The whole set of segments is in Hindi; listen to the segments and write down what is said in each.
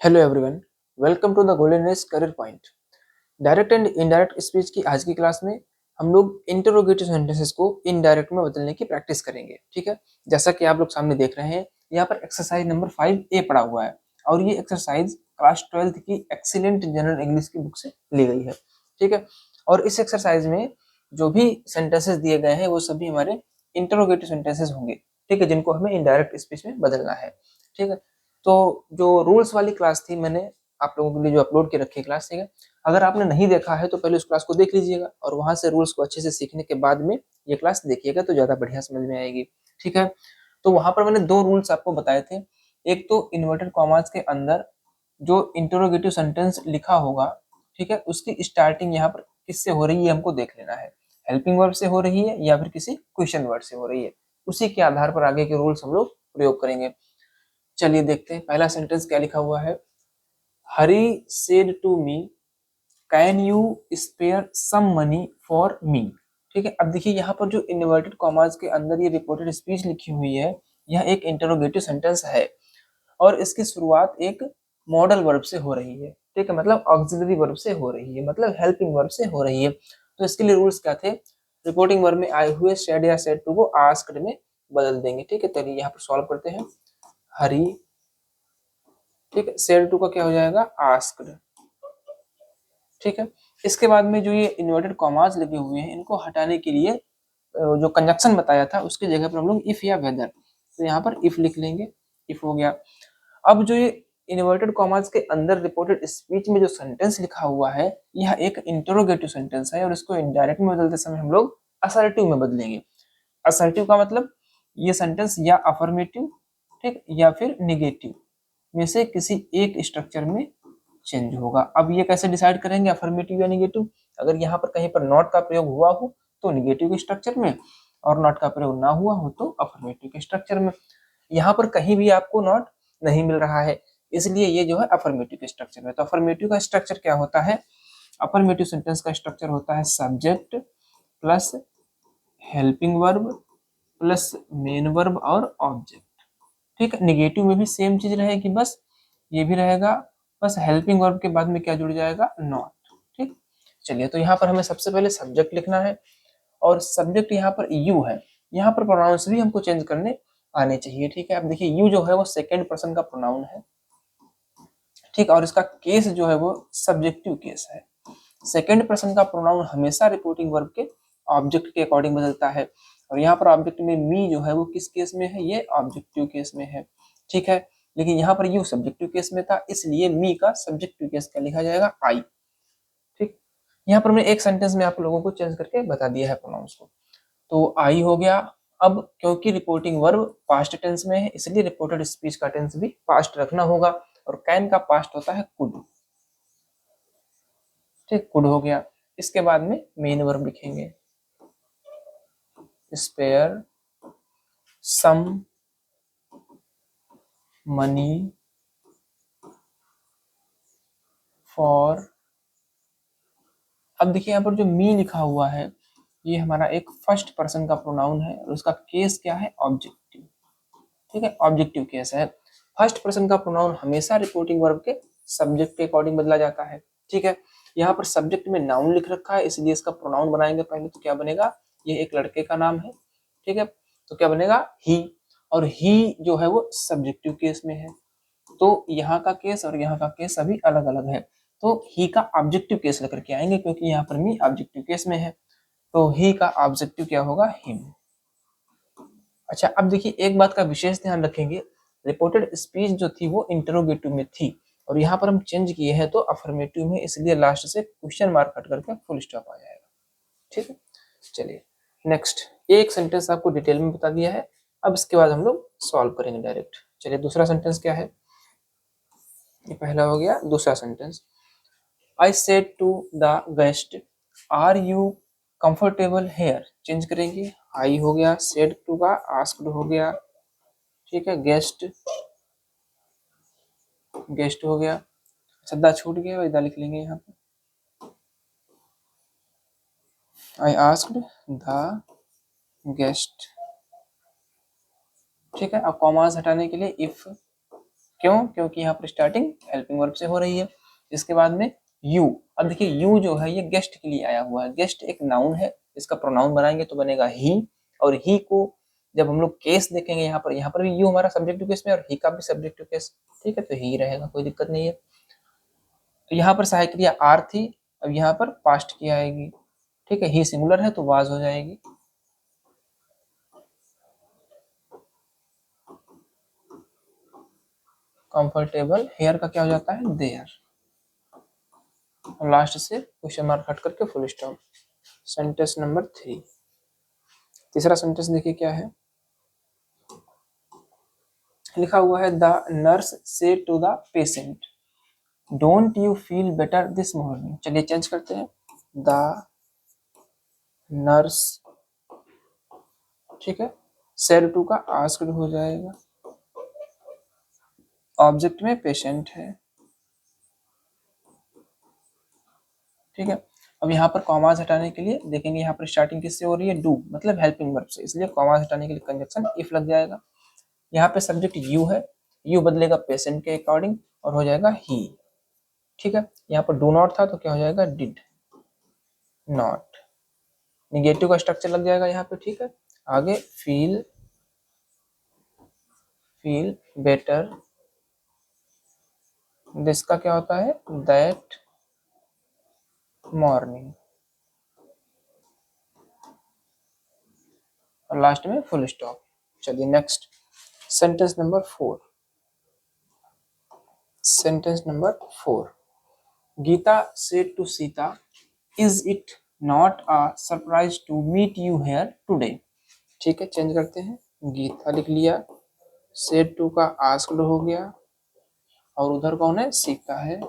Hello everyone, welcome to the golden race career point. Direct and indirect speech की आज की क्लास में हम लोग इंटरोगेटिव सेंटेंसेस को इनडायरेक्ट में बदलने की प्रैक्टिस करेंगे। ठीक है, जैसा कि आप लोग सामने देख रहे हैं, यहाँ पर एक्सरसाइज नंबर 5A पड़ा हुआ है और ये एक्सरसाइज क्लास 12th की एक्सीलेंट जनरल इंग्लिश की बुक से ली गई है। ठीक है, और इस एक्सरसाइज में जो भी सेंटेंसेस दिए गए हैं वो सभी हमारे इंटरोगेटिव सेंटेंसेस होंगे। ठीक है, जिनको हमें इनडायरेक्ट स्पीच में बदलना है। ठीक है, तो जो रूल्स वाली क्लास थी मैंने आप लोगों के लिए जो अपलोड की रखी है क्लास, ठीक है, अगर आपने नहीं देखा है तो पहले उस क्लास को देख लीजिएगा और वहां से रूल्स को अच्छे से सीखने के बाद में ये क्लास देखिएगा तो ज्यादा बढ़िया समझ में आएगी। ठीक है, तो वहां पर मैंने दो रूल्स आपको बताए थे। एक तो इन्वर्टेड कॉमास के अंदर जो इंटरोगेटिव सेंटेंस लिखा होगा, ठीक है, उसकी स्टार्टिंग यहाँ पर किससे हो रही है हमको देख लेना है। हेल्पिंग वर्ब से हो रही है या फिर किसी क्वेश्चन वर्ड से हो रही है, उसी के आधार पर आगे के रूल्स हम लोग प्रयोग करेंगे। चलिए देखते हैं पहला सेंटेंस क्या लिखा हुआ है। Hari said to me, can you spare some money for me. ठीक है, अब देखिए यहाँ पर जो इन्वर्टेड कॉमास के अंदर ये रिपोर्टेड स्पीच लिखी हुई है, यह एक इंटरोगेटिव सेंटेंस है और इसकी शुरुआत एक मॉडल वर्ब से हो रही है। ठीक है, मतलब ऑक्सिलरी वर्ब से हो रही है, मतलब हेल्पिंग वर्ब से हो रही है। तो इसके लिए रूल्स क्या थे, रिपोर्टिंग वर्ब में आए हुए सेड या सेड टू को आस्क्ड में बदल देंगे। ठीक है, चलिए यहाँ पर सॉल्व करते हैं। हरी, ठीक है, सेड टू का क्या हो जाएगा, आस्क्ड। ठीक है, इसके बाद में जो ये इन्वर्टेड कॉमास लगे हुए हैं इनको हटाने के लिए जो कंजक्शन बताया था उसकी जगह पर हम लोग इफ या वेदर, तो यहाँ पर इफ लिख लेंगे, इफ हो गया। अब जो ये इन्वर्टेड कॉमास के अंदर रिपोर्टेड स्पीच में जो सेंटेंस लिखा हुआ है यह एक इंटरोगेटिव सेंटेंस है और इसको इनडायरेक्ट में बदलते समय हम लोग असर्टिव में बदलेंगे। असर्टिव का मतलब ये सेंटेंस या अफर्मेटिव, ठीक, या फिर निगेटिव में से किसी एक स्ट्रक्चर में चेंज होगा। अब ये कैसे डिसाइड करेंगे अफर्मेटिव या निगेटिव, अगर यहाँ पर कहीं पर नॉट का प्रयोग हुआ हो तो निगेटिव के स्ट्रक्चर में और नॉट का प्रयोग ना हुआ हो तो अफर्मेटिव के स्ट्रक्चर में। यहाँ पर कहीं भी आपको नॉट नहीं मिल रहा है, इसलिए ये जो है अफर्मेटिव के स्ट्रक्चर में। तो अफर्मेटिव का स्ट्रक्चर क्या होता है, अफर्मेटिव सेंटेंस का स्ट्रक्चर होता है subject plus helping verb plus main verb और ऑब्जेक्ट। ठीक है, निगेटिव में भी सेम चीज रहेगी, बस ये भी रहेगा, बस हेल्पिंग वर्ब के बाद में क्या जुड़ जाएगा, नॉट। ठीक, चलिए तो यहाँ पर हमें सबसे पहले सब्जेक्ट लिखना है और सब्जेक्ट यहाँ पर यू है। यहाँ पर प्रोनाउंस भी हमको चेंज करने आने चाहिए। ठीक है, अब देखिए यू जो है वो सेकेंड पर्सन का प्रोनाउन है। ठीक, और इसका केस जो है वो सब्जेक्टिव केस है। सेकेंड पर्सन का प्रोनाउन हमेशा रिपोर्टिंग वर्ब के ऑब्जेक्ट के अकॉर्डिंग बदलता है और यहाँ पर ऑब्जेक्ट में मी जो है वो किस केस में है, ये ऑब्जेक्टिव केस में है। ठीक है, लेकिन यहाँ पर यू सब्जेक्टिव केस में था, इसलिए मी का सब्जेक्टिव केस क्या लिखा जाएगा, आई। ठीक, यहाँ पर मैं एक सेंटेंस में आप लोगों को चेंज करके बता दिया है प्रोनाउंस को, तो आई हो गया। अब क्योंकि रिपोर्टिंग वर्ब पास्ट टेंस में है इसलिए रिपोर्टेड स्पीच का टेंस भी पास्ट रखना होगा और कैन का पास्ट होता है कुड। ठीक, कुड हो गया। इसके बाद में मेन वर्ब लिखेंगे, स्पेयर सम मनी फॉर। अब देखिए यहाँ पर जो मी लिखा हुआ है ये हमारा एक फर्स्ट पर्सन का प्रोनाउन है और उसका केस क्या है, ऑब्जेक्टिव। ठीक है, ऑब्जेक्टिव केस है। फर्स्ट पर्सन का प्रोनाउन हमेशा रिपोर्टिंग वर्ब के सब्जेक्ट के अकॉर्डिंग बदला जाता है। ठीक है, यहाँ पर सब्जेक्ट में नाउन लिख रखा है इसलिए इसका प्रोनाउन बनाएंगे पहले, तो क्या बनेगा, ये एक लड़के का नाम है। ठीक है, तो क्या बनेगा, ही, और ही जो है वो सब्जेक्टिव केस में है। तो यहाँ का केस और यहाँ का केस अभी अलग अलग है, तो ही का ऑब्जेक्टिव केस लेकर के आएंगे क्योंकि यहाँ पर मी ऑब्जेक्टिव केस में है, तो ही का ऑब्जेक्टिव क्या होगा, हिम। अच्छा, अब देखिए एक बात का विशेष ध्यान रखेंगे, रिपोर्टेड स्पीच जो थी वो इंटरोगेटिव में थी और यहाँ पर हम चेंज किए हैं तो अफर्मेटिव में, इसलिए लास्ट से क्वेश्चन मार्क हट करके फुल स्टॉप आ जाएगा। ठीक है, चलिए नेक्स्ट, एक सेंटेंस आपको डिटेल में बता दिया है, अब इसके बाद हम लोग सॉल्व करेंगे डायरेक्ट। चलिए दूसरा सेंटेंस क्या है, ये पहला हो गया, दूसरा sentence, I said to the guest are you comfortable here. Change करेंगे, आई हो गया, सेड टू का आस्क्ड हो गया। ठीक है, गेस्ट, गेस्ट हो गया, सद्दा छूट गया, इधर लिख लेंगे यहाँ पे, आई आस्क्ड द गेस्ट। ठीक है, अब कॉमास हटाने के लिए इफ, क्यों? क्योंकि यहाँ पर स्टार्टिंग हेल्पिंग वर्ब से हो रही है। इसके बाद में यू। अब देखिए यू जो है ये गेस्ट के लिए आया हुआ है। गेस्ट एक नाउन है, इसका प्रोनाउन बनाएंगे तो बनेगा ही, और ही को जब हम लोग केस देखेंगे यहाँ पर भी यू हमारा सब्जेक्टिव केस में और ही का भी सब्जेक्टिव केस, ठीक है, तो ही रहेगा, कोई दिक्कत नहीं है। तो यहाँ पर सहायक क्रिया आर थी, अब यहाँ पर पास्ट की आएगी, ठीक है, ही सिंगुलर है तो वाज हो जाएगी। कंफर्टेबल, हेयर का क्या हो जाता है? देयर। लास्ट से क्वेश्चन मार्क हट करके फुल स्टॉप। सेंटेंस नंबर 3, तीसरा सेंटेंस देखिए क्या है, लिखा हुआ है the nurse said to the patient don't you feel better this morning. चलिए चेंज करते हैं, द नर्स, ठीक है, सेड टू का आस्क्ड हो जाएगा, ऑब्जेक्ट में पेशेंट है, ठीक है। अब यहाँ पर कॉमास हटाने के लिए देखेंगे, यहाँ पर स्टार्टिंग किससे हो रही है? डू, मतलब हेल्पिंग वर्ब से, इसलिए कॉमास हटाने के लिए कंजक्शन इफ लग जाएगा। यहाँ पे सब्जेक्ट यू है, यू बदलेगा पेशेंट के अकॉर्डिंग और हो जाएगा ही, ठीक है। यहाँ पर डू नॉट था तो क्या हो जाएगा? Did not. निगेटिव का स्ट्रक्चर लग जाएगा यहाँ पे, ठीक है। आगे फील बेटर, दिस का क्या होता है? दैट मॉर्निंग, और लास्ट में फुल स्टॉप। चलिए next sentence number 4। Sentence number 4, Geeta said to Sita is it not a surprise to meet you here today. ठीक है, चेंज करते हैं, गीता लिख लिया, सेड टू का आस्क्ड हो गया, और उधर कौन है? सीता है,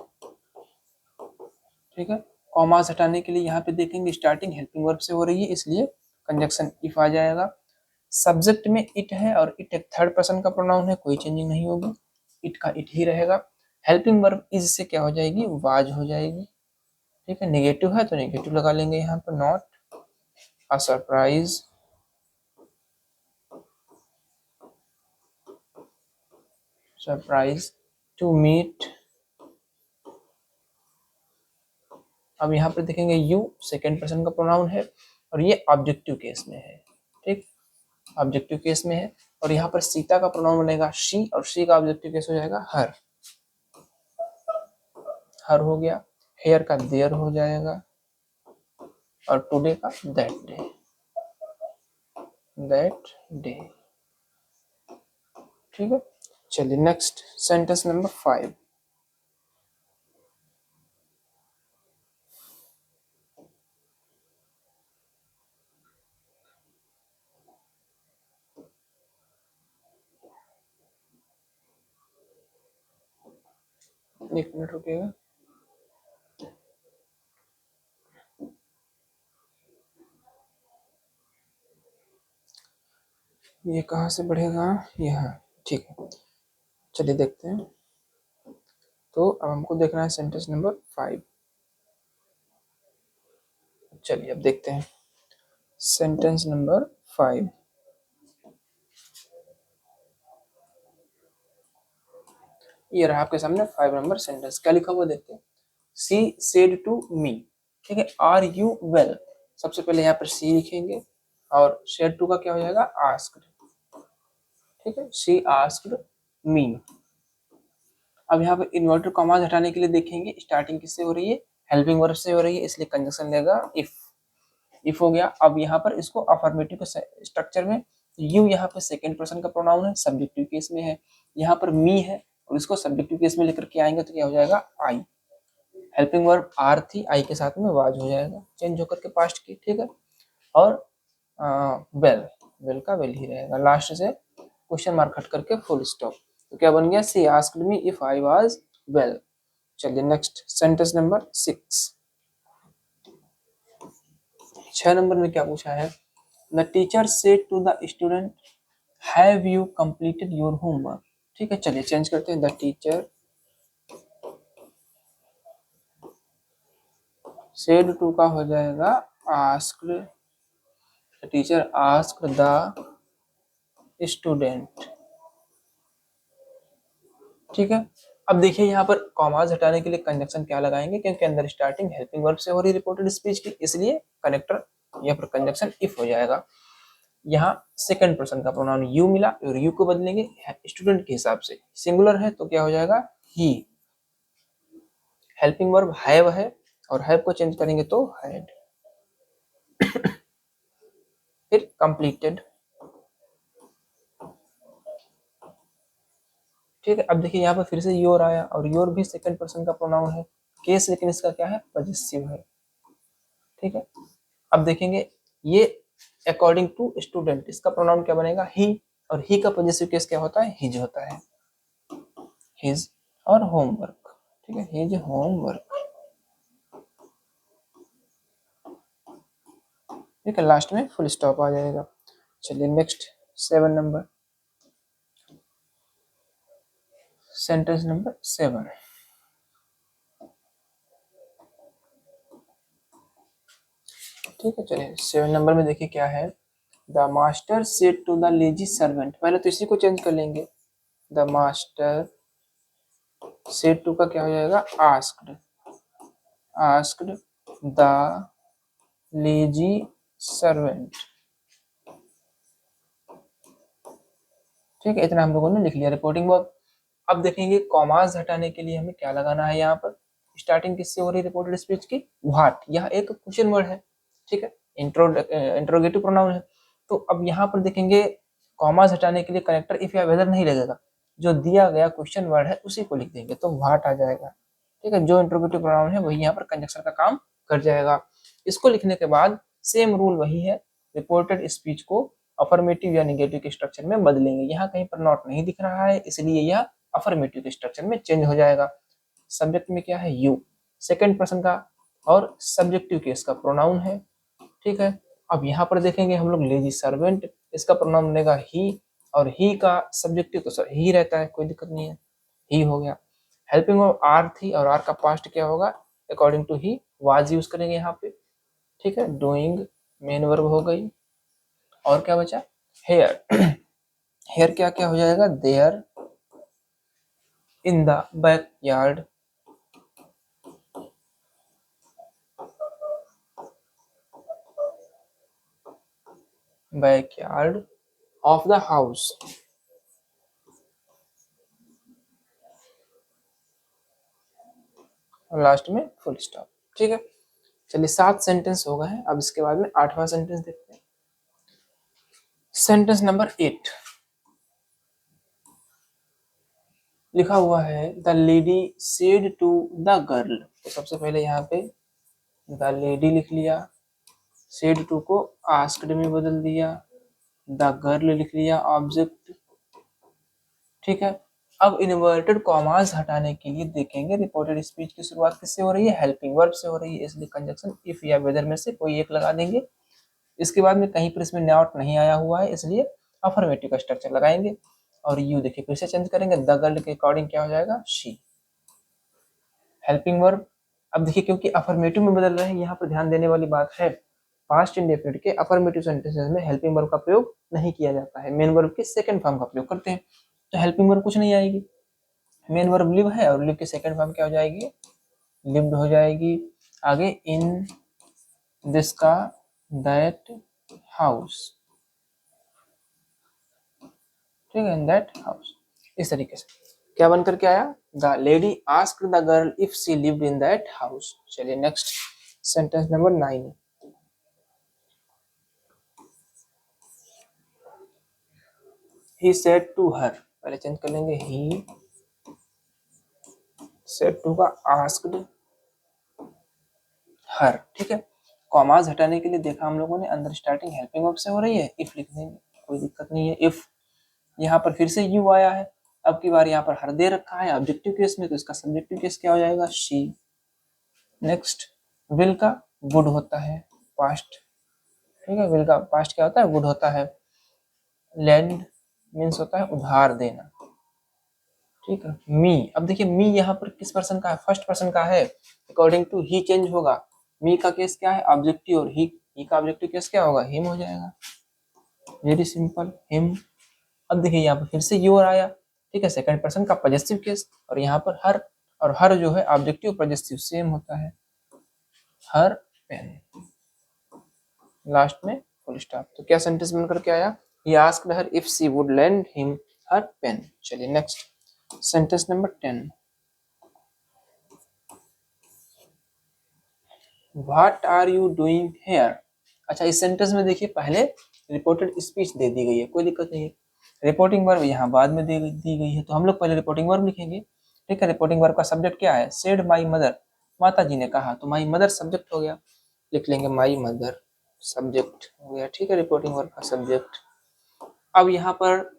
ठीक है। कॉमास हटाने के लिए यहाँ पे देखेंगे स्टार्टिंग हेल्पिंग वर्ब से हो रही है, इसलिए कंजक्शन इफ आ जाएगा। सब्जेक्ट में इट है और इट एक थर्ड पर्सन का प्रोनाउन है, कोई चेंजिंग नहीं होगी, इट का इट ही रहेगा। हेल्पिंग वर्ब इज से क्या हो जाएगी? वाज हो जाएगी, ठीक है। नेगेटिव है तो नेगेटिव लगा लेंगे यहाँ पर, not a surprise to meet. अब यहाँ पर देखेंगे यू सेकेंड पर्सन का प्रोनाउन है और ये ऑब्जेक्टिव केस में है, ठीक, ऑब्जेक्टिव केस में है। और यहाँ पर सीता का प्रोनाउन बनेगा शी, और शी का ऑब्जेक्टिव केस हो जाएगा हर, हर हो गया। हेयर का देयर हो जाएगा, और टुडे का दैट डे, ठीक है। चलिए नेक्स्ट सेंटेंस नंबर 5। एक मिनट रुकिएगा, ये कहाँ से बढ़ेगा? यहाँ, ठीक है। चलिए देखते हैं, तो अब हमको देखना है सेंटेंस नंबर 5। चलिए अब देखते हैं सेंटेंस नंबर 5। ये रहा आपके सामने 5 नंबर सेंटेंस, क्या लिखा हुआ देखते हैं। सी सेड टू मी, ठीक है, आर यू वेल, सबसे पहले यहाँ पर सी लिखेंगे, और सेड टू का क्या हो जाएगा? आस्क्ड, ठीक है, शी आस्क्ड मी। अब यहाँ पे इन्वर्टर कॉमास हटाने के लिए देखेंगे स्टार्टिंग किससे हो रही है? हेल्पिंग वर्ब से हो रही है, इसलिए कंजक्शन लेगा इफ हो गया। अब यहाँ पर इसको अफर्मेटिव के स्ट्रक्चर में, यू यहाँ पे सेकेंड पर्सन का प्रोनाउन है, सब्जेक्टिव केस में है, यहाँ पर मी है और इसको सब्जेक्टिव केस में लेकर के आएंगे तो क्या हो जाएगा? आई। हेल्पिंग वर्ब आर थी, आई के साथ में वाज हो जाएगा, चेंज होकर के पास्ट की, ठीक है। और वेल, वेल का वेल ही रहेगा, लास्ट से क्वेश्चन मार्क हट करके फुल स्टॉप। तो क्या बन गया? She asked me if I was well. चलिए नेक्स्ट सेंटेंस नंबर 6। 6 नंबर में क्या पूछा है? The teacher said to the student have you completed your homework. ठीक है, चलिए चेंज करते हैं, द टीचर सेड टू का हो जाएगा asked, the teacher asked the student ठीक है। अब देखिए यहाँ पर कॉमास हटाने के लिए कंजक्शन क्या लगाएंगे, क्योंकि अंदर स्टार्टिंग हेल्पिंग वर्ब से हो रही रिपोर्टेड स्पीच की, इसलिए कनेक्टर या फिर कंजक्शन इफ हो जाएगा। यहाँ सेकंड पर्सन का प्रोनाउन यू मिला और यू को बदलेंगे स्टूडेंट के हिसाब से, सिंगुलर है तो क्या हो जाएगा ही। हेल्पिंग वर्ब हैव है और हैव को चेंज करेंगे तो हैड। फिर कंप्लीटेड। ठीक है। अब देखिए यहाँ पर फिर से योर आया और योर भी सेकंड पर्सन का प्रोनाउन है केस, लेकिन इसका क्या है पॉजेसिव है। ठीक है। अब देखेंगे ये अकॉर्डिंग टू स्टूडेंट, इसका प्रोनाउन क्या बनेगा ही, और ही का पॉजेसिव केस क्या होता है हिज होता है, हिज। और होमवर्क, ठीक है, हिज होमवर्क। ठीक है, लास्ट में फुल स्टॉप आ जाएगा। चलिए नेक्स्ट 7 नंबर, सेंटेंस नंबर 7। ठीक है, चलिए 7 नंबर में देखिए क्या है। The master said to the lazy servant, पहले तो इसी को चेंज कर लेंगे। द मास्टर सेड टू का क्या हो जाएगा asked, asked the lazy servant. ठीक है, इतना हम लोगों ने लिख लिया रिपोर्टिंग वर्ब। अब देखेंगे कॉमास हटाने के लिए हमें क्या लगाना है। यहाँ पर स्टार्टिंग किससे हो रही है रिपोर्टेड स्पीच की, व्हाट, यह एक क्वेश्चन वर्ड है। ठीक है, इंट्रोगेटिव प्रोनाउन है। तो अब यहाँ पर देखेंगे कॉमास हटाने के लिए कनेक्टर इफ या वेदर नहीं लगेगा, जो दिया गया क्वेश्चन वर्ड है उसी को लिख देंगे तो व्हाट आ जाएगा। ठीक है, जो इंट्रोगेटिव प्रोनाउन है वही यहाँ पर कंजक्शन का काम कर जाएगा। इसको लिखने के बाद सेम रूल वही है, रिपोर्टेड स्पीच को अफर्मेटिव या निगेटिव के स्ट्रक्चर में बदलेंगे। यहाँ कहीं पर नॉट नहीं दिख रहा है, इसलिए यह अफर्मेटिव के स्ट्रक्चर में चेंज हो जाएगा। सब्जेक्ट में क्या है यू, सेकंड पर्सन का और सब्जेक्टिव केस का प्रोनाउन है। ठीक है। अब यहाँ पर देखेंगे हम लोग लेजी सर्वेंट, इसका प्रोनाउन बनेगा ही, और ही का सब्जेक्टिव तो सर ही रहता है, कोई दिक्कत नहीं है, ही हो गया। हेल्पिंग ऑफ आर थी और आर का पास्ट क्या होगा according to he, was use करेंगे यहाँ पे। ठीक है, डूइंग मेन वर्ब हो गई। और क्या बचा हेयर, हेयर क्या क्या हो जाएगा there in the backyard, backyard of the house. और लास्ट में फुल स्टॉप। ठीक है, चलिए 7 सेंटेंस हो गए हैं। अब इसके बाद में 8वां सेंटेंस देखते हैं। सेंटेंस नंबर 8 लिखा हुआ है the lady said to the girl. तो सबसे पहले यहाँ पे द लेडी लिख लिया, सेड टू को आस्क्ड में बदल दिया, द गर्ल लिख लिया ऑब्जेक्ट। ठीक है। अब इन्वर्टेड कॉमास हटाने के लिए देखेंगे रिपोर्टेड स्पीच की शुरुआत किससे हो रही है हेल्पिंग वर्ब से हो रही है, इसलिए कंजक्शन इफ या वेदर में से कोई एक लगा देंगे। इसके बाद में कहीं पर इसमें नॉट नहीं आया हुआ है, इसलिए अफर्मेटिव का स्ट्रक्चर लगाएंगे। और यू देखिए फिर से चेंज करेंगे, द गर्ल के अकॉर्डिंग क्या हो जाएगा शी। हेल्पिंग वर्ब, अब देखिए क्योंकि अफर्मेटिव में बदल रहे हैं, यहाँ पर ध्यान देने वाली बात है पास्ट इंडेफिनिट के अफर्मेटिव सेंटेंसेस में हेल्पिंग वर्ब का प्रयोग नहीं किया जाता है, मेन वर्ब के सेकंड फॉर्म का प्रयोग करते हैं। तो हेल्पिंग वर्ब कुछ नहीं आएगी, मेन वर्ब लिव है और लिव की सेकंड फॉर्म क्या हो जाएगी लिव्ड हो जाएगी। आगे इन दिस का दैट हाउस। ठीक है, इन दैट हाउस। इस तरीके से क्या बनकर के आया the lady asked the girl if she lived in that house. चलिए next sentence number 9। He said to her, पहले चेंज कर लेंगे ही सेड टू का आस्क्ड हर। ठीक है, कॉमास हटाने के लिए देखा हम लोगों ने अंदर स्टार्टिंग हेल्पिंग वर्ब से हो रही है, इफ लिख देंगे कोई दिक्कत नहीं है। इफ यहाँ पर फिर से यू आया है, अब की बार यहाँ पर हर दे रखा है ऑब्जेक्टिव केस में, तो इसका सब्जेक्टिव केस क्या हो जाएगा शी। नेक्स्ट विल का वुड होता है पास्ट। ठीक है, विल का पास्ट क्या होता है वुड होता है। लैंड मीन्स होता है उधार देना। ठीक है, मी, अब देखिए मी यहाँ पर किस पर्सन का है फर्स्ट पर्सन का है, अकॉर्डिंग टू ही चेंज होगा। मी का केस क्या है ऑब्जेक्टिव, और ही का ऑब्जेक्टिव केस क्या होगा हिम हो जाएगा, वेरी सिंपल हिम। अब देखिए यहाँ पर फिर से योर आया, ठीक है, सेकंड पर्सन का पॉजेसिव केस, और यहाँ पर हर, और हर जो है ऑब्जेक्टिव पॉजेसिव सेम होता है, हर पेन, लास्ट में फुल स्टॉप। तो क्या सेंटेंस बनकर के आया, he asked her if she would lend him her pen। चलिए next sentence number 10, what are you doing here. अच्छा, इस सेंटेंस में देखिए पहले रिपोर्टेड स्पीच दे दी गई है, कोई दिक्कत नहीं है, रिपोर्टिंग वर्ब यहाँ बाद में दी गई है, तो हम लोग पहले रिपोर्टिंग वर्ब लिखेंगे। ठीक है, रिपोर्टिंग वर्ब का सब्जेक्ट क्या है, सेड माई मदर, माता जी ने कहा, तो माई मदर सब्जेक्ट हो गया, लिख लेंगे माई मदर सब्जेक्ट हो गया। ठीक है, रिपोर्टिंग वर्ब का सब्जेक्ट। अब यहाँ पर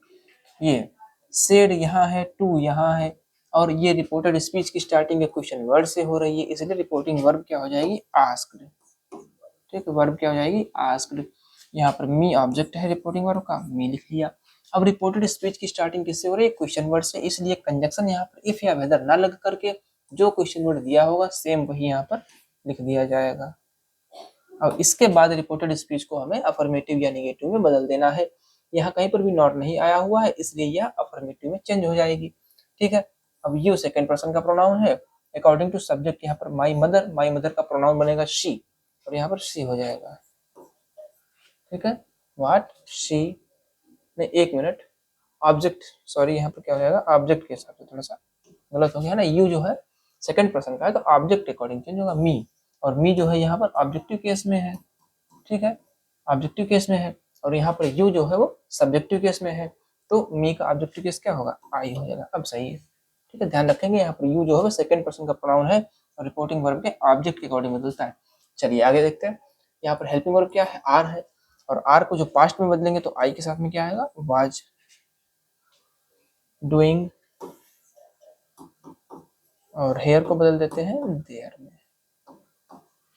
ये सेड यहाँ है, टू यहाँ है, और ये रिपोर्टेड स्पीच की स्टार्टिंग क्वेश्चन वर्ड से हो रही है, इसलिए रिपोर्टिंग वर्ब क्या हो जाएगी, आस्क्ड। ठीक है, वर्ब क्या हो जाएगी, आस्क्ड। यहाँ पर मी ऑब्जेक्ट है रिपोर्टिंग वर्ब का, मी लिख लिया। अब रिपोर्टेड स्पीच की स्टार्टिंग किससे हो रही है, क्वेश्चन वर्ड से, इसलिए कंजक्शन यहाँ पर इफ या वेदर ना लग करके जो क्वेश्चन वर्ड दिया होगा सेम वही यहाँ पर लिख दिया जाएगा। अब इसके बाद रिपोर्टेड स्पीच को हमें अफर्मेटिव या नेगेटिव में बदल देना है। यहाँ कहीं पर भी नॉट नहीं आया हुआ है, इसलिए यह अफर्मेटिव में चेंज हो जाएगी। ठीक है, अब यू सेकंड पर्सन का प्रोनाउन है, अकॉर्डिंग टू सब्जेक्ट यहाँ पर माई मदर का प्रोनाउन बनेगा शी, और यहाँ पर शी हो जाएगा। ठीक है, व्हाट शी, नहीं एक मिनट, ऑब्जेक्ट, सॉरी यहाँ पर क्या हो जाएगा, ऑब्जेक्ट के हिसाब से थोड़ा सा गलत हो गया ना, यू जो है सेकंड पर्सन का है तो ऑब्जेक्ट अकॉर्डिंग चेंज होगा, मी, और मी जो है यहाँ पर ऑब्जेक्टिव केस में है। ठीक है, ऑब्जेक्टिव केस में है, और यहाँ पर यू जो है वो सब्जेक्टिव केस में है, तो मी का ऑब्जेक्टिव केस क्या होगा, आई हो जाएगा। अब सही है। ठीक है, ध्यान रखेंगे यहाँ पर यू जो है वो सेकंड पर्सन का प्रोनाउन है और रिपोर्टिंग वर्ब के ऑब्जेक्ट के अकॉर्डिंग बदलता है। चलिए आगे देखते हैं, यहाँ पर हेल्पिंग वर्ब क्या है, आर है, और आर को जो पास्ट में बदलेंगे तो आई के साथ में क्या आएगा, वाज डूइंग, और हेयर को बदल देते हैं देयर में,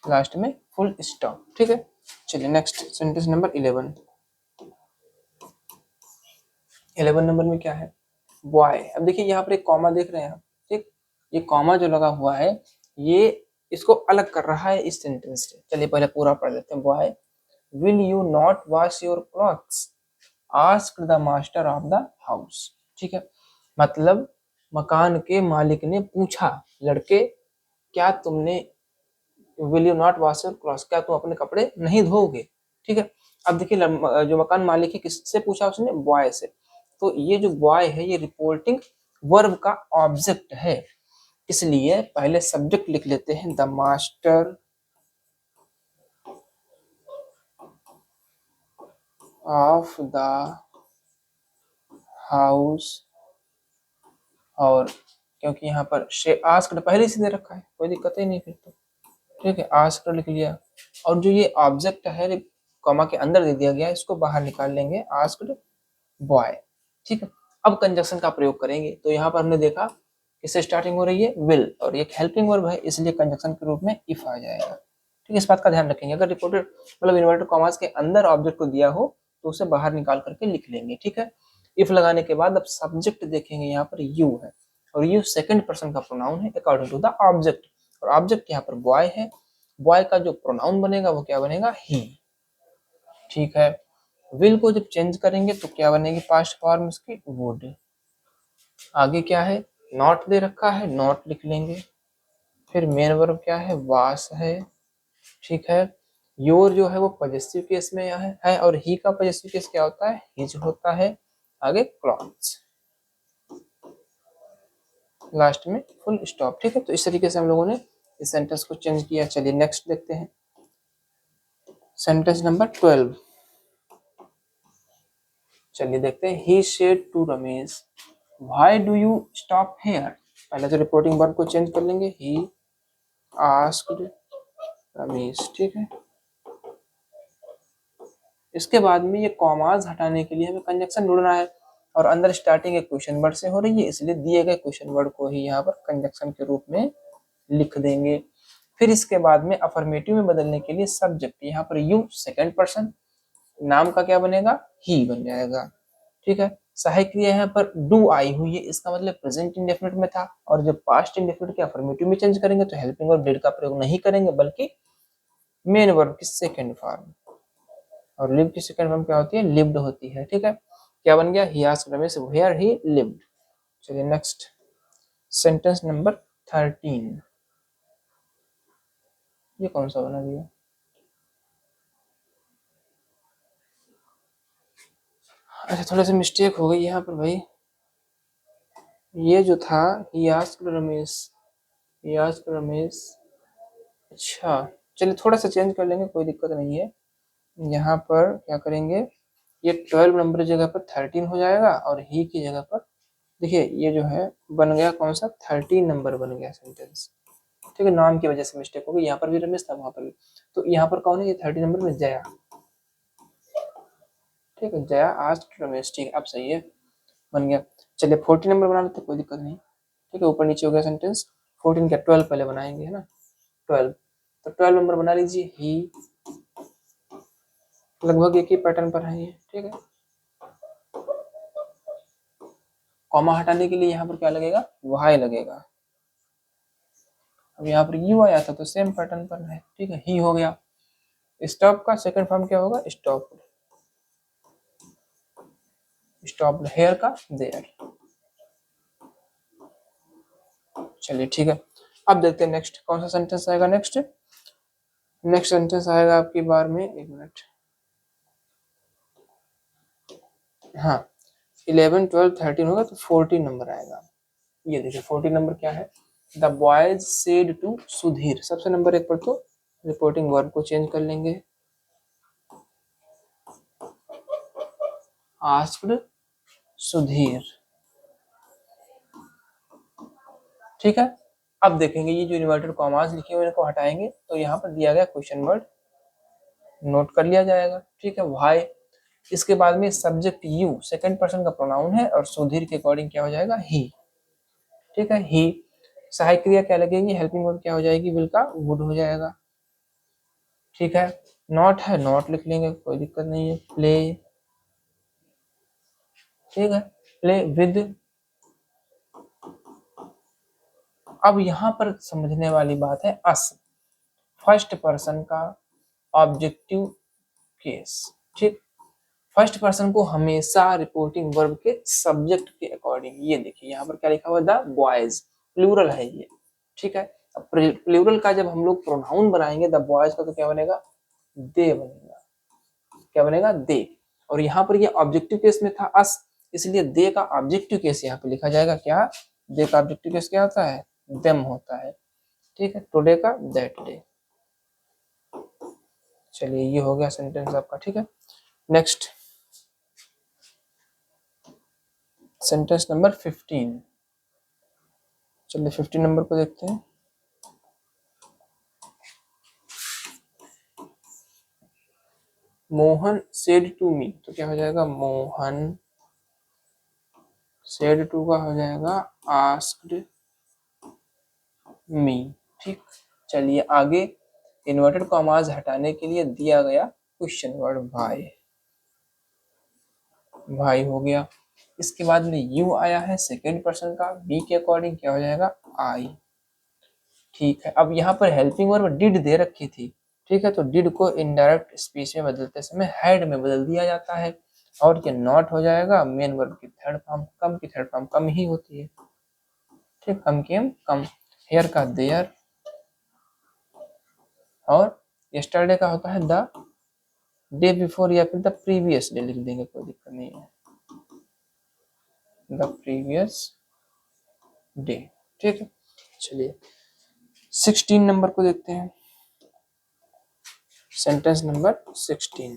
लास्ट में फुल स्टॉप। ठीक है, चलिए नेक्स्ट सेंटेंस नंबर 11। 11 नंबर में क्या है, बॉय। अब देखिए यहाँ पर एक कॉमा देख रहे हैं आप, ठीक, ये कॉमा जो लगा हुआ है ये इसको अलग कर रहा है इस सेंटेंस से। चलिए पहले पूरा पढ़ लेते हैं, boy will you not wash your clothes, asked the master of the house. ठीक है, मतलब मकान के मालिक ने पूछा, लड़के क्या तुमने, will you not wash your clothes, क्या तुम अपने कपड़े नहीं धोगे। ठीक है, अब देखिए जो मकान मालिक है किससे पूछा उसने, बॉय से, तो ये जो बॉय है ये रिपोर्टिंग वर्ब का ऑब्जेक्ट है, इसलिए पहले सब्जेक्ट लिख लेते हैं, the master of the house, और क्योंकि यहाँ पर आस्क्ड पहले से दे रखा है कोई दिक्कत ही नहीं फिर तो। ठीक है, आस्क्ड लिख लिया, और जो ये ऑब्जेक्ट है कॉमा के अंदर दे दिया गया है इसको बाहर निकाल लेंगे, आस्क्ड बॉय। ठीक है, अब कंजक्शन का प्रयोग करेंगे, तो यहाँ पर हमने देखा किससे स्टार्टिंग हो रही है, विल, और ये हेल्पिंग वर्ब है इसलिए कंजक्शन के रूप में इफ आ जाएगा। ठीक है, इस बात का ध्यान रखेंगे, अगर रिपोर्टेड मतलब इन्वर्टेड कॉमास के अंदर ऑब्जेक्ट को दिया हो तो उसे बाहर निकाल करके लिख लेंगे। ठीक है, इफ लगाने के बाद अब सब्जेक्ट देखेंगे, यहाँ पर यू है, और यू सेकंड पर्सन का प्रोनाउन है अकॉर्डिंग टू द ऑब्जेक्ट, और ऑब्जेक्ट यहाँ पर बॉय है, बॉय का जो प्रोनाउन बनेगा वो क्या बनेगा, ही। ठीक है, विल को जब चेंज करेंगे तो क्या बनेगी, पास्ट फॉर्म उसकी वुड। आगे क्या है, नॉट दे रखा है, नॉट लिख लेंगे, फिर मेन वर्ब क्या है, वास है। ठीक है, योर जो है वो पॉजेसिव केस में है, और ही का पॉजेसिव केस क्या होता है, हिज होता है। आगे क्लॉथ्स, लास्ट में फुल स्टॉप। ठीक है, तो इस तरीके से हम लोगों ने इस सेंटेंस को चेंज किया। चलिए नेक्स्ट देखते हैं, सेंटेंस नंबर 12। चलिए देखते हैं, he said to Ramesh why do you stop here. पहले तो रिपोर्टिंग वर्ब को चेंज कर लेंगे, ही आस्क्ड रमेश। ठीक है, इसके बाद में ये कॉमाज हटाने के लिए हमें कंजक्शन ढूंढना है, और अंदर स्टार्टिंग एक क्वेश्चन वर्ड से हो रही है इसलिए दिए गए क्वेश्चन वर्ड को ही यहाँ पर कंजक्शन के रूप में लिख देंगे। फिर इसके बाद में अफर्मेटिव में बदलने के लिए सब्जेक्ट, यहाँ पर यू सेकंड पर्सन, नाम का क्या बनेगा, ही बन जाएगा। ठीक है, सहायक क्रिया यहाँ पर डू आई हुई है, इसका मतलब प्रेजेंट इंडेफिनिट में था, और जब पास्ट इंडेफिनिट के अफर्मेटिव में चेंज करेंगे तो हेल्पिंग वर्ब डिड का प्रयोग नहीं करेंगे बल्कि मेन वर्ब की सेकंड फॉर्म, और लिव की सेकंड फॉर्म क्या होती है, लिव्ड होती है। ठीक है, क्या बन गया, he asked Ramesh where he lived. चलिए नेक्स्ट सेंटेंस नंबर 13। ये कौन सा बना दिया? अच्छा थोड़ा सा मिस्टेक हो गई यहाँ पर भाई। ये जो था he asked रमेश। अच्छा चलिए थोड़ा सा चेंज कर लेंगे, कोई दिक्कत नहीं है। यहाँ पर क्या करेंगे, ये 12 नंबर की जगह पर 13 हो जाएगा और ही की जगह पर देखिए ये जो है बन गया कौन सा, 13 नंबर बन गया सेंटेंस। ठीक है, नाम की वजह से मिस्टेक हो गई, यहाँ पर भी रमेश था वहां पर भी। तो यहाँ पर कौन है, ये 13 नंबर में जया। ठीक है, जया आस्क्ड रमेश। ठीक है, अब सही है, बन गया। चलिए 14 नंबर बना लेते, कोई दिक्कत नहीं। ठीक है, ऊपर नीचे हो गया सेंटेंस। 14 क्या 12 पहले बनाएंगे, है ना, 12। तो 12 नंबर बना लीजिए ही। लगभग एक ही पैटर्न पर है ये। ठीक है, कॉमा हटाने के लिए यहाँ पर क्या लगेगा, वाई लगेगा। अब यहाँ पर यू आया था तो सेम पैटर्न पर है। ठीक है, ही हो गया। स्टॉप का सेकंड फॉर्म क्या होगा, स्टॉप। स्टॉप हेयर का देयर। चलिए ठीक है, अब देखते हैं नेक्स्ट कौन सा सेंटेंस आएगा। नेक्स्ट सेंटेंस आएगा आपकी बार में, एक मिनट। हाँ 11 12 13 होगा तो 14 नंबर आएगा। ये देखिए 14 नंबर क्या है, the boys said to Sudhir. सबसे नंबर एक पर तो रिपोर्टिंग वर्ब को चेंज कर लेंगे, आस्क्ड सुधीर। ठीक है, अब देखेंगे ये जो इन्वर्टेड कॉमास लिखे हुए इनको हटाएंगे तो यहाँ पर दिया गया क्वेश्चन वर्ड नोट कर लिया जाएगा। ठीक है, वाई। इसके बाद में सब्जेक्ट यू सेकंड पर्सन का प्रोनाउन है और सुधीर के अकॉर्डिंग क्या हो जाएगा, ही। ठीक है, ही। सहायक क्रिया क्या लगेगी, हेल्पिंग वर्ब क्या हो जाएगी, विल का वुड हो जाएगा। ठीक है, नॉट है नॉट लिख लेंगे, कोई दिक्कत नहीं है। प्ले, ठीक है, प्ले विद। अब यहाँ पर समझने वाली बात है अस, फर्स्ट पर्सन का ऑब्जेक्टिव केस। ठीक, फर्स्ट पर्सन को हमेशा रिपोर्टिंग वर्ब के सब्जेक्ट के अकॉर्डिंग, ये देखिए यहाँ पर क्या लिखा हुआ, द बॉयज, प्लूरल है ये। ठीक है, अब प्लूरल का जब हम लोग प्रोनाउन बनाएंगे द बॉयज का तो क्या बनेगा, दे बनेगा। क्या बनेगा, दे। और यहाँ पर ये ऑब्जेक्टिव केस में था अस, इसलिए दे का ऑब्जेक्टिव केस यहाँ पे लिखा जाएगा। क्या, दे का ऑब्जेक्टिव केस क्या होता है, देम होता है। ठीक है, टुडे का दैट डे। चलिए ये हो गया सेंटेंस आपका। ठीक है, नेक्स्ट सेंटेंस नंबर 15। चलिए 15 नंबर को देखते हैं। मोहन सेड टू मी, तो क्या हो जाएगा, मोहन सेड टू का हो जाएगा आस्क्ड मी। ठीक, चलिए आगे इन्वर्टेड कॉमास हटाने के लिए दिया गया क्वेश्चन वर्ड भाई, भाई हो गया। इसके बाद में यू आया है सेकेंड पर्सन का, बी के अकॉर्डिंग क्या हो जाएगा, आई। ठीक है, अब यहाँ पर हेल्पिंग वर्ब डिड दे रखी थी। ठीक है, तो डिड को इनडायरेक्ट स्पीच में बदलते समय हैड में बदल दिया जाता है और ये नॉट हो जाएगा मेन वर्ब की थर्ड फॉर्म। कम की थर्ड फॉर्म कम ही होती है। ठीक, कम केम कम, हेयर का देयर, और यस्टरडे का होता है द डे बिफोर या फिर द प्रीवियस डे लिख देंगे, कोई दिक्कत नहीं है, द प्रीवियस डे। ठीक है, चलिए 16 नंबर को देखते हैं। Sentence number 16,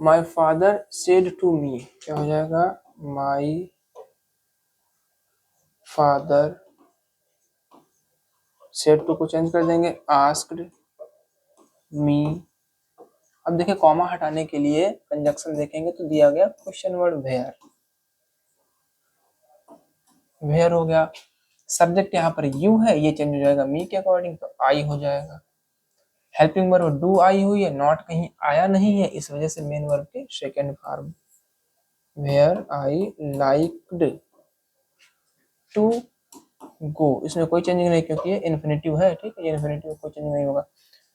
my father said to me, क्या हो जाएगा, माई फादर, सेड टू को चेंज कर देंगे, आस्क्ड मी। अब देखिए कॉमा हटाने के लिए कंजक्शन देखेंगे तो दिया गया क्वेश्चन वर्ड वेयर, वेयर हो गया। सब्जेक्ट यहाँ पर यू है, ये चेंज हो जाएगा मी के अकॉर्डिंग तो आई हो जाएगा। हेल्पिंग वर्ब डू आई हुई है, नॉट कहीं आया नहीं है, इस वजह से मेन वर्ब के second form, where I liked to go. इसमें कोई चेंजिंग नहीं क्योंकि ये इन्फिनिटिव है। ठीक है, ये इन्फिनिटिव कोई चेंजिंग नहीं होगा।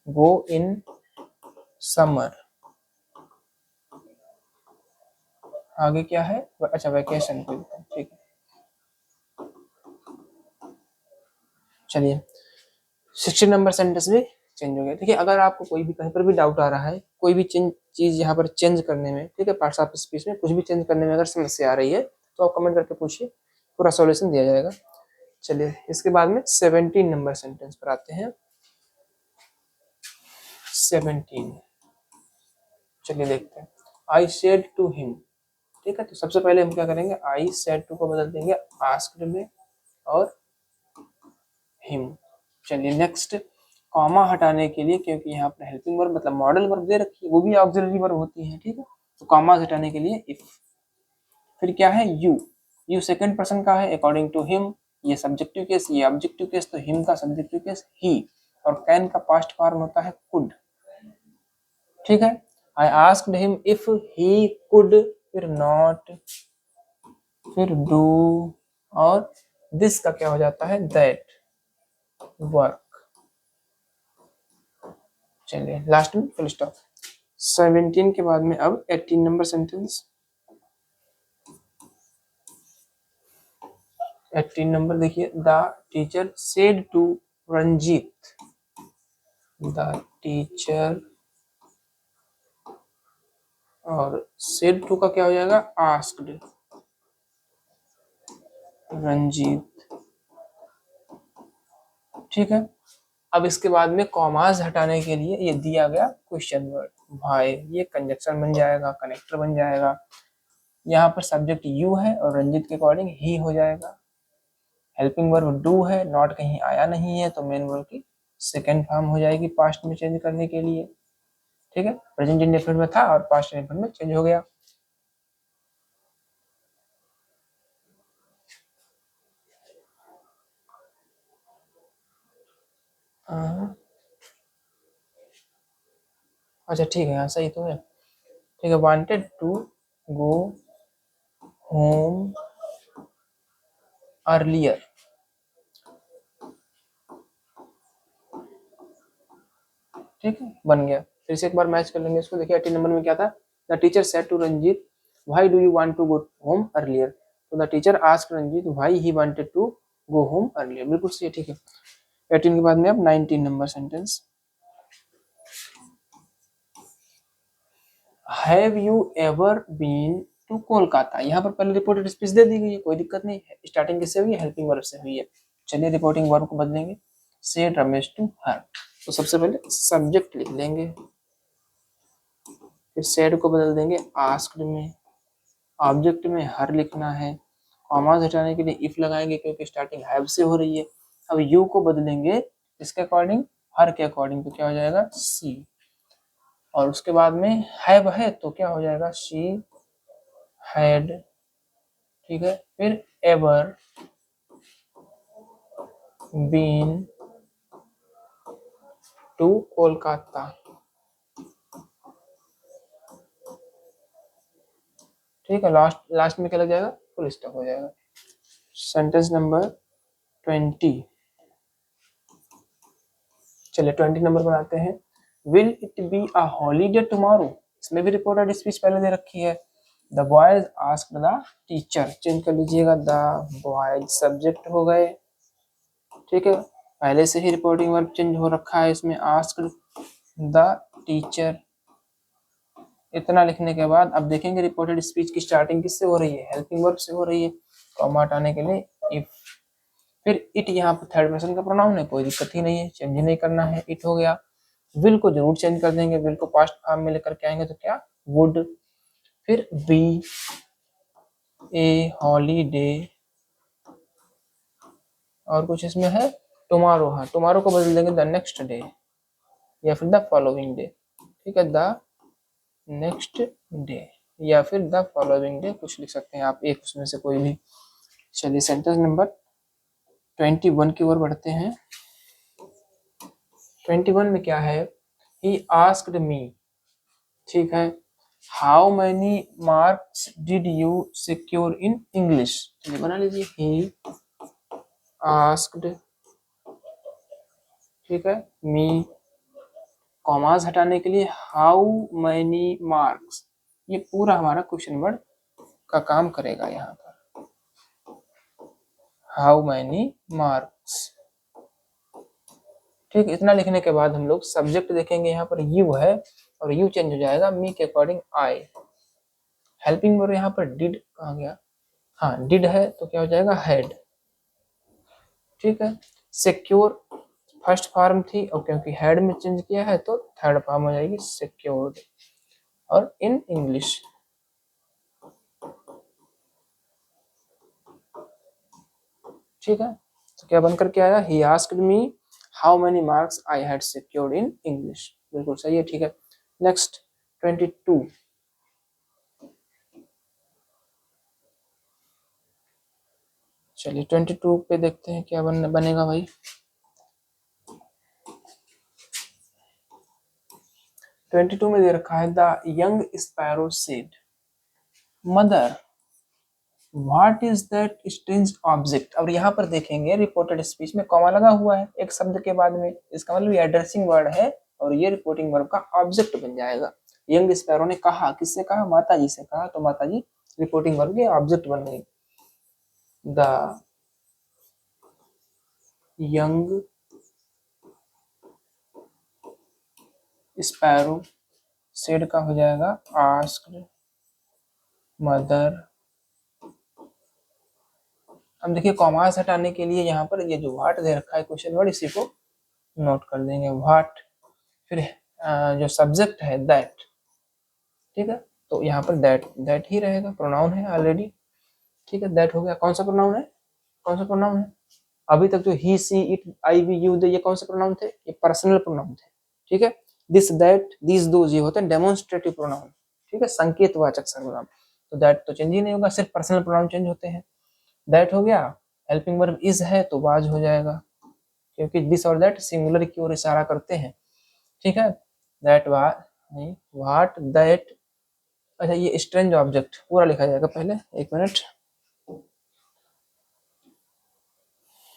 गो इन समर, आगे क्या है, अच्छा वैकेशन को। ठीक है, चलिए 60 नंबर सेंटेंस भी चेंज हो गया। देखिए अगर आपको कोई भी कहीं पर भी डाउट आ रहा है, कोई भी चीज यहाँ पर चेंज करने में, ठीक है, पार्ट्स ऑफ स्पीच में कुछ भी चेंज करने में अगर समस्या आ रही है तो आप कमेंट करके पूछिए, पूरा सॉल्यूशन दिया जाएगा। चलिए इसके बाद में 17 नंबर सेंटेंस पर आते हैं। 17, चलिए देखते हैं। आई सेड टू हिम, ठीक है, तो सबसे पहले हम क्या करेंगे, आई सेड टू को बदल देंगे आस्क्ड में और हिम। चलिए नेक्स्ट, कॉमा हटाने के लिए, क्योंकि यहाँ पर हेल्पिंग वर्ब मतलब मॉडल वर्ब दे रखी है, वो भी ऑक्सिलरी वर्ब होती है, ठीक है, तो कॉमा हटाने के लिए इफ। फिर क्या है, यू, यू सेकंड पर्सन का है, अकॉर्डिंग टू हिम, ये सब्जेक्टिव केस, ये ऑब्जेक्टिव केस, तो हिम का सब्जेक्टिव केस ही, और कैन का पास्ट फॉर्म होता है कुड, ठीक है। I asked him if he could, फिर नॉट, फिर डू, और दिस का क्या हो जाता है, दैट वर्क। चलिए लास्ट में फुल स्टॉप। 17 के बाद में अब 18 नंबर सेंटेंस। 18 नंबर देखिए, the teacher said to Ranjit, the teacher, और सेड टू का क्या हो जाएगा, आस्क्ड रंजीत, ठीक है। अब इसके बाद में कॉमास हटाने के लिए ये दिया गया क्वेश्चन वर्ड भाई, ये कंजक्शन बन जाएगा, कनेक्टर बन जाएगा। यहाँ पर सब्जेक्ट यू है और रंजीत के अकॉर्डिंग ही हो जाएगा। हेल्पिंग वर्ब डू है, नॉट कहीं आया नहीं है, तो मेन वर्ब की सेकेंड फॉर्म हो जाएगी पास्ट में चेंज करने के लिए, ठीक है। प्रेजेंट इंडेफिनिट में था और पास्ट इंडेफिनिट में चेंज हो गया। अच्छा ठीक है, हाँ सही तो है, ठीक है। Wanted to go home earlier, ठीक है, बन गया। फिर से एक बार मैच कर लेंगे इसको। देखिए 18 नंबर में क्या था, the teacher said to Ranjit why do you want to go home earlier, तो the teacher asked Ranjit why he wanted to go home earlier, बिल्कुल सही है, ठीक है। 18 के बाद में अब 19 number sentence. Have you ever been to Kolkata, यहाँ पर पहले रिपोर्टेड स्पीच दे दी गई है, कोई दिक्कत नहीं है, स्टार्टिंग किससे हुई है, हेल्पिंग वर्ब से हुई है। चलिए रिपोर्टिंग वर्ब को बदलेंगे, सेड रमेश टू हर, तो सबसे पहले सब्जेक्ट लिख लेंगे, फिर सेड को बदल देंगे आस्क्ड में, ऑब्जेक्ट में हर लिखना है, कॉमास हटाने के लिए इफ लगाएंगे क्योंकि स्टार्टिंग हैव से हो रही है। अब यू को बदलेंगे इसके अकॉर्डिंग, हर के अकॉर्डिंग, तो क्या हो जाएगा, सी, और उसके बाद में हैव है तो क्या हो जाएगा, शी हैड, ठीक है। फिर एवर बीन टू कोलकाता, ठीक है। लास्ट में क्या लग जाएगा, फुल स्टॉप हो जाएगा। सेंटेंस नंबर 20, चलिए 20 नंबर बनाते हैं। Will it be a holiday tomorrow, इसमें भी रिपोर्टेड स्पीच पहले दे रखी है। The boys asked the teacher, change कर लीजिएगा, द बॉयज सब्जेक्ट हो गए, ठीक है। पहले से ही रिपोर्टिंग वर्ब चेंज हो रखा है इसमें, आस्क्ड द टीचर। इतना लिखने के बाद अब देखेंगे रिपोर्टेड स्पीच की स्टार्टिंग किससे हो रही है, हेल्पिंग वर्ब से हो रही है, कॉमा हटाने के लिए इफ। फिर इट, यहाँ पर थर्ड पर्सन का प्रोनाउन है, कोई दिक्कत ही नहीं है, चेंज नहीं करना है, इट हो गया। विल को जरूर चेंज कर देंगे, विल को पास्ट फॉर्म में लेकर के आएंगे तो क्या, वुड। फिर बी ए हॉलीडे, और कुछ इसमें है, टुमारो, हाँ टुमारो को बदल देंगे द नेक्स्ट डे या फिर द फॉलोइंग डे, ठीक है, द नेक्स्ट डे या फिर द फॉलोइंग डे, कुछ लिख सकते हैं आप, एक उसमें से कोई भी। चलिए सेंटेंस नंबर 21 की ओर बढ़ते हैं। 21 में क्या है, ही आस्क्ड मी, ठीक है, how many marks did you secure in English, चलिए बना लीजिए, ही आस्क्ड, ठीक है, मी, कॉमास हटाने के लिए हाउ मैनी मार्क्स, ये पूरा हमारा क्वेश्चन वर्ड का काम करेगा यहाँ पर, हाउ मैनी मार्क्स, ठीक, इतना लिखने के बाद हम लोग सब्जेक्ट देखेंगे, यहाँ पर यू है और यू चेंज हो जाएगा मी के अकॉर्डिंग आई। हेल्पिंग वर्ब यहाँ पर डिड कहाँ गया, हाँ डिड है तो क्या हो जाएगा हैड। ठीक है, सिक्योर फर्स्ट फॉर्म थी और क्योंकि हैड में चेंज किया है तो थर्ड फॉर्म हो जाएगी सिक्योर्ड। और इन इंग्लिश, ठीक है, तो क्या बनकर के आया, he asked me how many marks I had secured in English. बिल्कुल सही है, ठीक है। नेक्स्ट 22, चलिए 22 पे देखते हैं क्या बनेगा भाई। 22 में दे रखा है the young sparrow said mother what is that strange object. और यहाँ पर देखेंगे रिपोर्टेड स्पीच में कॉमा लगा हुआ है एक शब्द के बाद में, इसका मतलब ये एड्रेसिंग वर्ड है और ये रिपोर्टिंग वर्ब का ऑब्जेक्ट बन जाएगा। यंग स्पैरो ने कहा, किससे कहा, माता जी से कहा, तो माता जी रिपोर्टिंग वर्ब के ऑब्जेक्ट बन गई। द यंग स्पैरो सेड का हो जाएगा आस्क्ड मदर। अब देखिए कॉमास हटाने के लिए यहाँ पर ये जो व्हाट दे रखा है क्वेश्चन वर्ड, इसी को नोट कर देंगे व्हाट, फिर जो सब्जेक्ट है दैट, ठीक है, तो यहाँ पर दैट ही रहेगा, प्रोनाउन है ऑलरेडी। ठीक है, दैट हो गया, कौन सा प्रोनाउन है, कौन सा प्रोनाउन है, अभी तक जो he she it I we you they ये कौन से प्रोनाउन थे, ये पर्सनल प्रोनाउन थे। ठीक है, दिस दैट दिस दोज ये होते हैं डेमोन्स्ट्रेटिव प्रोनाउन। ठीक है, संकेतवाचक सर्वनाम, तो दैट तो चेंज ही नहीं होगा, सिर्फ पर्सनल प्रोनाउन चेंज होते हैं। दैट हो गया, हेल्पिंग वर्ब इज है तो वाज हो जाएगा, क्योंकि दिस और दैट सिंगुलर की ओर इशारा करते हैं। ठीक है, दैट वाज नहीं, व्हाट दैट, अच्छा ये स्ट्रेंज ऑब्जेक्ट पूरा लिखा जाएगा पहले, एक minute,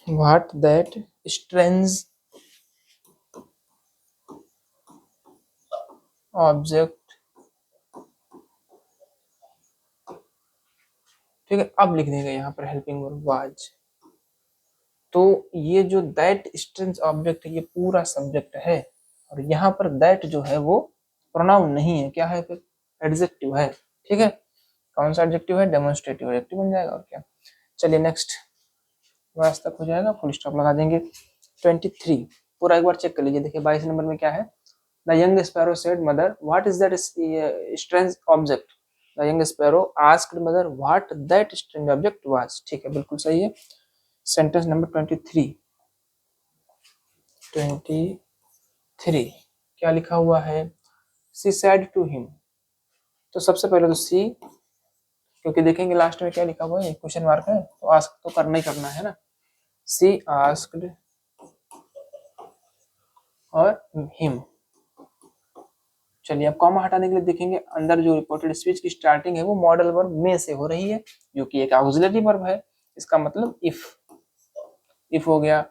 what that strange object. ठीक है, अब लिख देंगे यहाँ पर हेल्पिंग वर्ब वाज। तो ये जो दैट स्ट्रेंज ऑब्जेक्ट है ये पूरा सब्जेक्ट है, और यहाँ पर दैट जो है वो प्रोनाउन नहीं है, क्या है, फिर एडजेक्टिव है। ठीक है, कौन सा एडजेक्टिव है, डेमोन्स्ट्रेटिव एडजेक्टिव बन जाएगा, और क्या। चलिए नेक्स्ट वाज तक हो जाएगा, फुल स्टॉप लगा देंगे। 23 पूरा एक बार चेक कर लीजिए, देखिए 22 नंबर में क्या है, the young sparrow said mother what is that strange object. The young sparrow asked mother what that strange object was. ठीक है, बिल्कुल सही है। सेंटेंस नंबर 23 क्या लिखा हुआ है, सी सैड टू हिम। तो सबसे पहले तो सी, क्योंकि देखेंगे लास्ट में क्या लिखा हुआ है, क्वेश्चन मार्क है तो आस्क तो करना ही करना है ना। सी आस्क्ड और हिम। चलिए अब कॉमा हटाने के लिए देखेंगे, अंदर जो रिपोर्टेड स्पीच की स्टार्टिंग है वो मॉडल वर्ब में से हो रही है, जो कि एक ऑक्सिलरी वर्ब है। इसका मतलब इफ हो गया,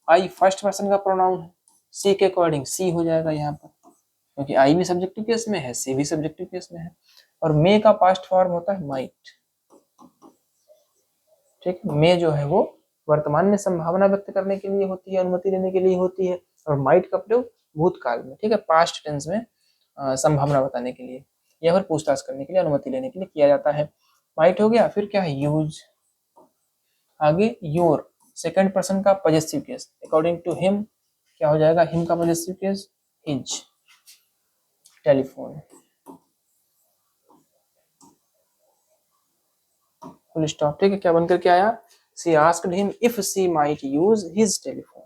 आई फर्स्ट पर्सन का प्रोनाउन है, सी के अकॉर्डिंग सी हो जाएगा यहाँ पर, क्योंकि आई भी सब्जेक्टिव केस में है, सी भी सब्जेक्टिव केस में है, और मे का पास्ट फॉर्म होता है माइट। ठीक, मे जो है वो वर्तमान में संभावना व्यक्त करने के लिए होती है, अनुमति लेने के लिए होती है, और माइट का प्रयोग भूतकाल में, ठीक है, पास्ट टेंस में संभावना बताने के लिए या फिर पूछताछ करने के लिए, अनुमति लेने के लिए किया जाता है। माइट हो गया, फिर क्या है, यूज, आगे योर सेकंड पर्सन का possessive case, according to him क्या हो जाएगा, हिम का possessive case his telephone, full stop. ठीक है, क्या बनकर के आया, she asked him if she might use his telephone.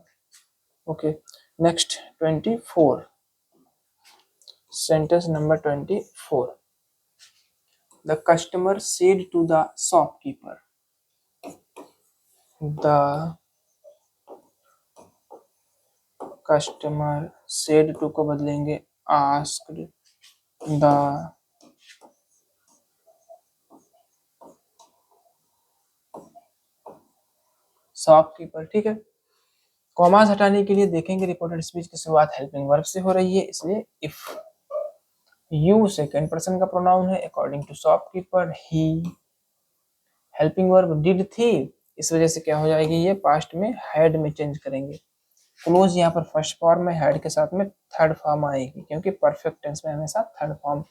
Okay, next 24 sentence number 24 the customer said to the shopkeeper. The customer said to को बदलेंगे आस्क्ड द शॉपकीपर। ठीक है, कॉमास हटाने के लिए देखेंगे रिपोर्टेड स्पीच की शुरुआत हेल्पिंग वर्ब से हो रही है, इसलिए इफ, यू सेकंड पर्सन का प्रोनाउन है, according to shopkeeper he, helping verb did थी, इस वजह से क्या हो जाएगी, ये पास्ट में हैड में चेंज करेंगे, क्लोज यहाँ पर फर्स्ट फॉर्म में, हैड के साथ में थर्ड फॉर्म आएगी क्योंकि परफेक्ट टेंस में हमेशा third form.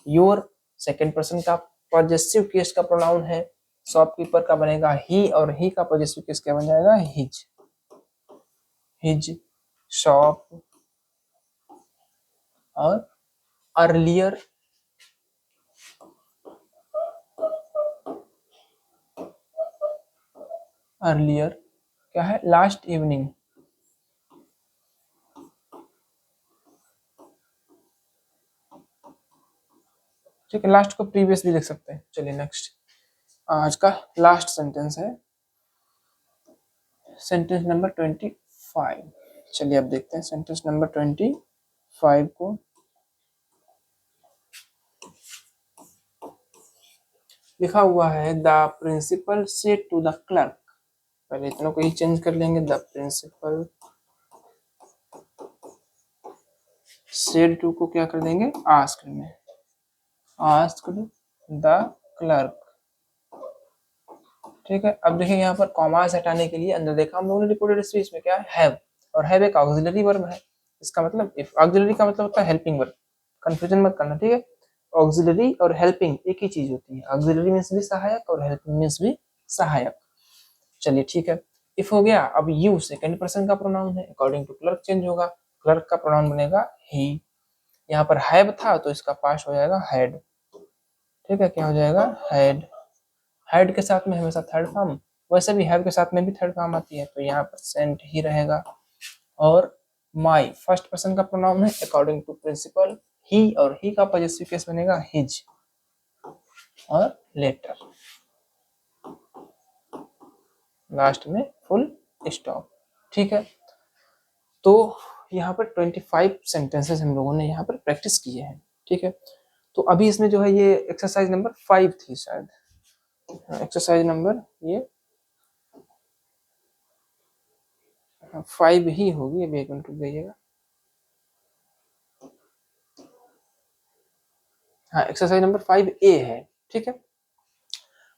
Your second person का पॉजेसिव केस का प्रोनाउन है, शॉपकीपर का बनेगा ही, और ही का पॉजेसिव केस क्या बन जाएगा, हिज। हिज शॉप, और अर्लियर अर्लियर क्या है, लास्ट इवनिंग। ठीक है, लास्ट को प्रीवियस भी लिख सकते हैं। चलिए नेक्स्ट, आज का लास्ट सेंटेंस है सेंटेंस नंबर 25। चलिए अब देखते हैं सेंटेंस नंबर 25 को। लिखा हुआ है the principal said to the clerk. पहले इतनों को ही चेंज कर लेंगे, द प्रिंसिपल सेड टू को क्या कर देंगे, आस्क्ड में, आस्क्ड द क्लर्क। ठीक है, अब देखिए यहाँ पर कॉमास हटाने के लिए अंदर देखा हम लोगों ने रिपोर्टेड स्पीच में क्या है, हैव, और हैव एक ऑक्सिलरी वर्ब है। इसका मतलब इफ, ऑक्सिलरी का मतलब होता है हेल्पिंग वर्ब, कंफ्यूजन मत करना। ठीक है, ऑक्सिलरी और हेल्पिंग एक ही चीज होती है, ऑक्सिलरी मींस भी सहायक और हेल्पिंग मींस भी सहायक। चलिए ठीक है, इफ हो गया। अब यू सेकंड पर्सन का प्रोनाउन है, अकॉर्डिंग टू क्लर्क चेंज होगा, क्लर्क का प्रोनाउन बनेगा ही। यहाँ पर हैव था तो इसका पास्ट हो जाएगा हैड। ठीक है, क्या हो जाएगा, हैड। हैड के साथ में हमेशा थर्ड फॉर्म, वैसे भी हैव के साथ में भी थर्ड फॉर्म आती है, तो यहाँ पर सेंट ही रहेगा। और माई फर्स्ट पर्सन का प्रोनाउन है, अकॉर्डिंग टू प्रिंसिपल ही, और ही का पॉजेसिव केस बनेगा हिज, और लेटर लास्ट में फुल स्टॉप। ठीक है, तो यहाँ पर 25 सेंटेंसेस हम लोगों ने यहाँ पर प्रैक्टिस किए हैं। ठीक है, तो अभी इसमें जो है ये एक्सरसाइज नंबर 5 थी शायद, एक्सरसाइज नंबर ये 5 ही होगी। अभी एक मिनट रुक जाइएगा। हाँ, एक्सरसाइज नंबर 5A है। ठीक है,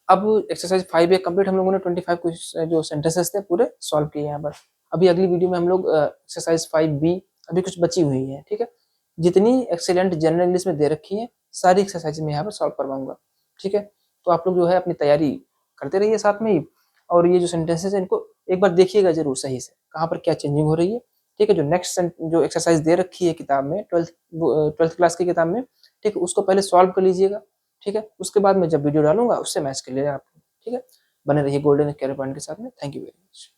अब एक्सरसाइज 5A कंप्लीट, हम लोगों ने 25 कुछ जो सेंटेंसेस थे पूरे सॉल्व किए यहाँ पर। अभी अगली वीडियो में हम लोग एक्सरसाइज 5B अभी कुछ बची हुई है। ठीक है, जितनी एक्सीलेंट जनरल इंग्लिश में दे रखी है सारी एक्सरसाइज में यहाँ पर सॉल्व करवाऊंगा। ठीक है, तो आप लोग जो है अपनी तैयारी करते रहिए साथ में ही, और ये जो सेंटेंसेस है इनको एक बार देखिएगा जरूर सही से, कहाँ पर क्या चेंजिंग हो रही है। ठीक है, जो नेक्स्ट जो एक्सरसाइज दे रखी है किताब में, ट्वेल्थ क्लास की किताब में, ठीक है, उसको पहले सॉल्व कर लीजिएगा। ठीक है, उसके बाद मैं जब वीडियो डालूंगा उससे मैच कर लेगा आप। ठीक है, बने रहिए गोल्डन कैरियर पॉइंट के साथ में। Thank you very much.